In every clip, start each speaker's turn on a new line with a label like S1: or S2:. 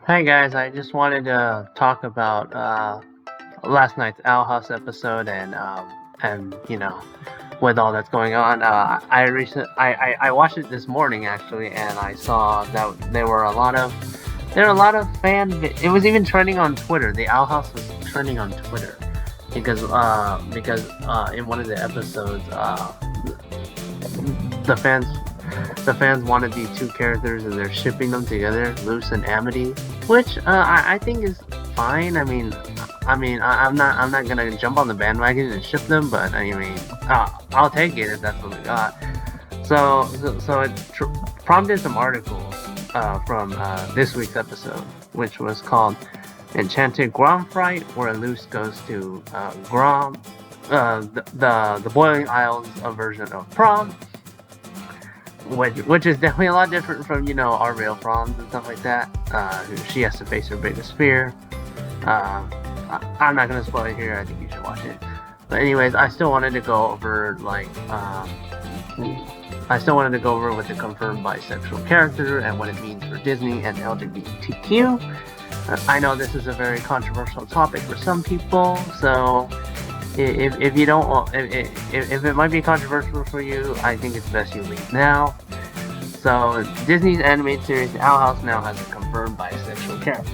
S1: Hi guys, I just wanted to talk about last night's Owl House episode and with all that's going on. I watched it this morning actually, and I saw that there were a lot of it was even trending on Twitter. The Owl House was trending on Twitter because in one of the episodes the fans wanted these two characters and they're shipping them together, Luce and Amity, which I think is fine. I'm not gonna jump on the bandwagon and ship them, but I'll take it if that's what we got. So it prompted some articles from this week's episode, which was called "Enchanted Grom Fright," where Luce goes to Grom, the Boiling Isles version of prom. Which is definitely a lot different from our real proms and stuff like that. She has to face her biggest fear. I'm not gonna spoil it here. I think you should watch it. But anyways, I still wanted to go over with the confirmed bisexual character and what it means for Disney and LGBTQ. I know this is a very controversial topic for some people, so if you don't, if it might be controversial for you, I think it's best you leave now. So Disney's animated series, The Owl House, now has a confirmed bisexual character.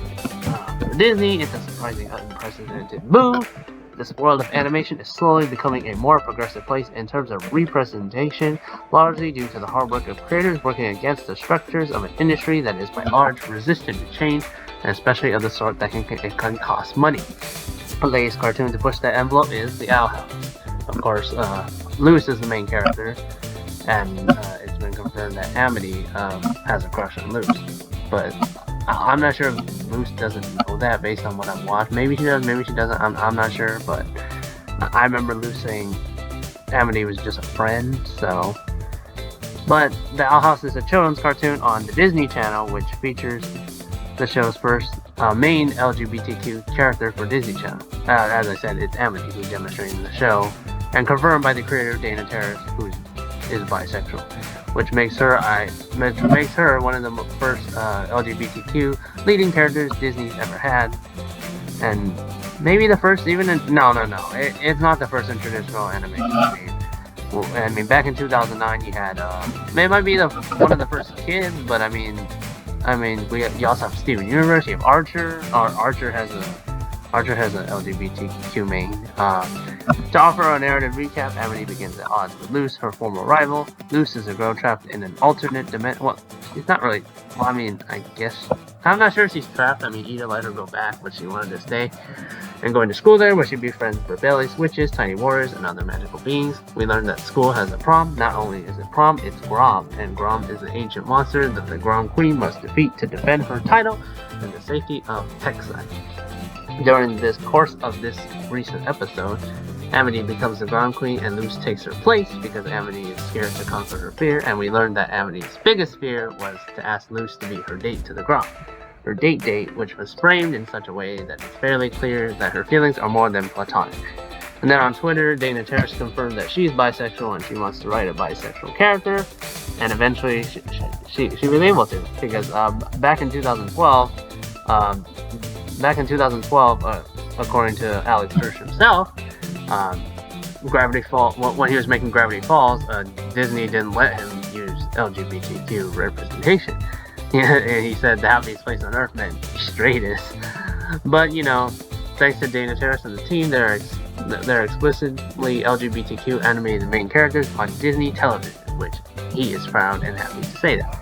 S1: For Disney, it's a surprising, unprecedented move. This world of animation is slowly becoming a more progressive place in terms of representation, largely due to the hard work of creators working against the structures of an industry that is by large resistant to change, and especially of the sort that can cost money. The latest cartoon to push that envelope is The Owl House. Of course, Luce is the main character, and it's been confirmed that Amity has a crush on Luce. But I'm not sure if Luce doesn't know that based on what I've watched. Maybe she does, maybe she doesn't. I'm not sure, but I remember Luce saying Amity was just a friend, so. But The Owl House is a children's cartoon on the Disney Channel, which features the show's first main LGBTQ character for Disney Channel. As I said, it's Amity who's demonstrating the show, and confirmed by the creator Dana Terrace, who is bisexual, which makes her one of the first LGBTQ leading characters Disney's ever had, and maybe the first even in, no, it's not the first in traditional animation. I mean, back in 2009, you had it might be one of the first kids, but you also have Steven Universe, you have Archer. Archer has an LGBTQ main. To offer a narrative recap, Amity begins at odds with Luce, her former rival. Luce is a girl trapped in an alternate dimension. Well, she's not really. Well, I guess I'm not sure if she's trapped. Ida let her go back, but she wanted to stay and going to school there, where she befriends rebellious witches, tiny warriors, and other magical beings. We learn that school has a prom. Not only is it prom, it's Grom, and Grom is an ancient monster that the Grom Queen must defeat to defend her title and the safety of Texas. During this course of this recent episode, Amity becomes the Grom Queen and Luce takes her place because Amity is scared to conquer her fear, and we learned that Amity's biggest fear was to ask Luce to be her date to the Grom. Her date, which was framed in such a way that it's fairly clear that her feelings are more than platonic. And then on Twitter, Dana Terrace confirmed that she's bisexual and she wants to write a bisexual character, and eventually she was able to, because back in 2012, according to Alex Hirsch himself, Gravity Falls, when he was making Gravity Falls, Disney didn't let him use LGBTQ representation. And he said the happiest place on earth meant straightest. But thanks to Dana Terrace and the team, they're explicitly LGBTQ animated main characters on Disney television, which he is proud and happy to say that.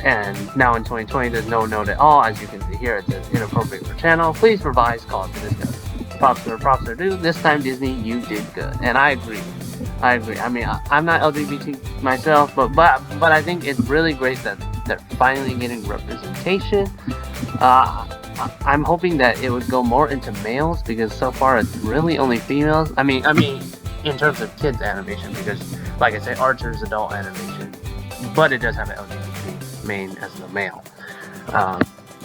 S1: And now in 2020, there's no note at all. As you can see here, it says inappropriate for channel. Please revise, call it to discuss. Props are due. This time, Disney, you did good. And I agree. I'm not LGBT myself, but I think it's really great that they're finally getting representation. I'm hoping that it would go more into males, because so far it's really only females. In terms of kids animation, because like I say, Archer's adult animation, but it does have an LGBT main as the male.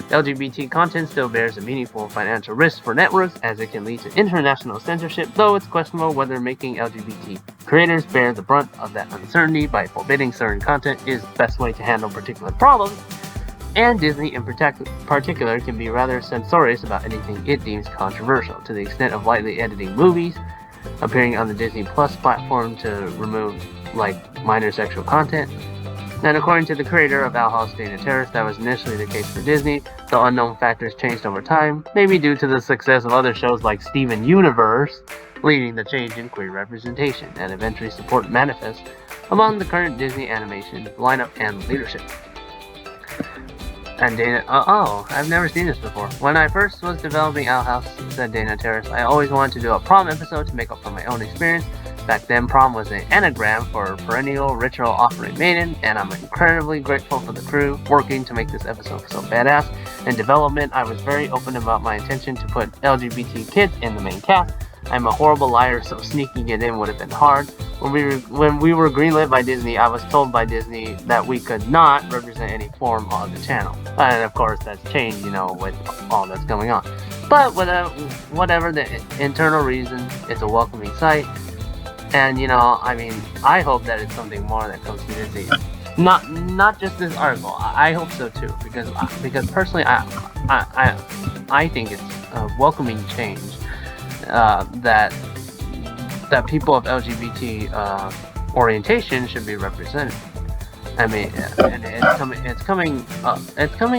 S1: LGBT content still bears a meaningful financial risk for networks, as it can lead to international censorship, though it's questionable whether making LGBT creators bear the brunt of that uncertainty by forbidding certain content is the best way to handle particular problems. and Disney in particular can be rather censorious about anything it deems controversial, to the extent of lightly editing movies, appearing on the Disney Plus platform to remove minor sexual content. And according to the creator of Owl House, Dana Terrace, that was initially the case for Disney, though unknown factors changed over time, maybe due to the success of other shows like Steven Universe, leading the change in queer representation, and eventually support manifest among the current Disney animation lineup and leadership. And Dana, I've never seen this before. When I first was developing Owl House, said Dana Terrace, I always wanted to do a prom episode to make up for my own experience. Back then, prom was an anagram for perennial ritual offering maiden, and I'm incredibly grateful for the crew working to make this episode so badass. In development, I was very open about my intention to put LGBT kids in the main cast. I'm a horrible liar, so sneaking it in would have been hard. When we were greenlit by Disney, I was told by Disney that we could not represent any form on the channel. And of course, that's changed, with all that's going on. But whatever the internal reason, it's a welcoming sight. And I hope that it's something more that comes to Disney. Not just this article. I hope so too, because personally, I think it's a welcoming change that people of LGBT orientation should be represented. I mean, and it's coming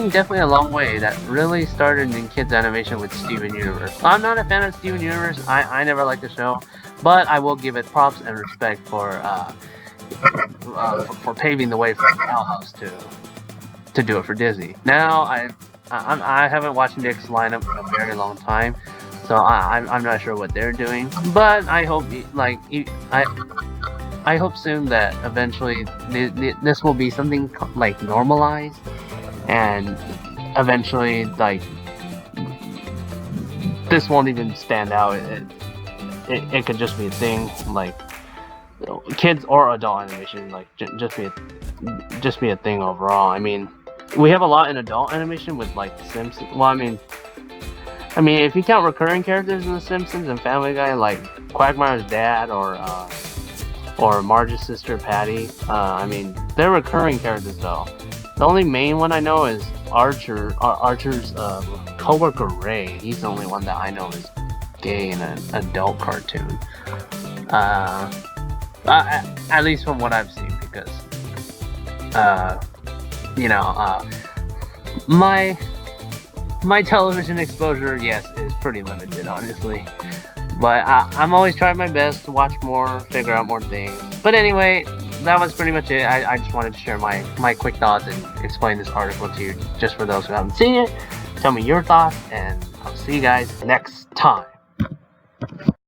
S1: definitely a long way. That really started in kids animation with Steven Universe. I'm not a fan of Steven Universe. I never liked the show, but I will give it props and respect for paving the way for Owl House to do it for Disney. Now I haven't watched Nick's lineup in a very long time, so I'm not sure what they're doing. But I hope I hope soon that eventually this will be something normalized, and eventually this won't even stand out. It could just be a thing, kids or adult animation, just be a thing overall. I mean, we have a lot in adult animation with The Simpsons. Well, I mean, if you count recurring characters in The Simpsons and Family Guy, like Quagmire's dad or Marge's sister Patty, they're recurring characters though. The only main one I know is Archer's coworker Ray. He's the only one that I know is gay in an adult cartoon. At least from what I've seen, because my television exposure, yes, is pretty limited, honestly. But I'm always trying my best to watch more, figure out more things. But anyway, that was pretty much it. I just wanted to share my quick thoughts and explain this article to you, just for those who haven't seen it. Tell me your thoughts, and I'll see you guys next time.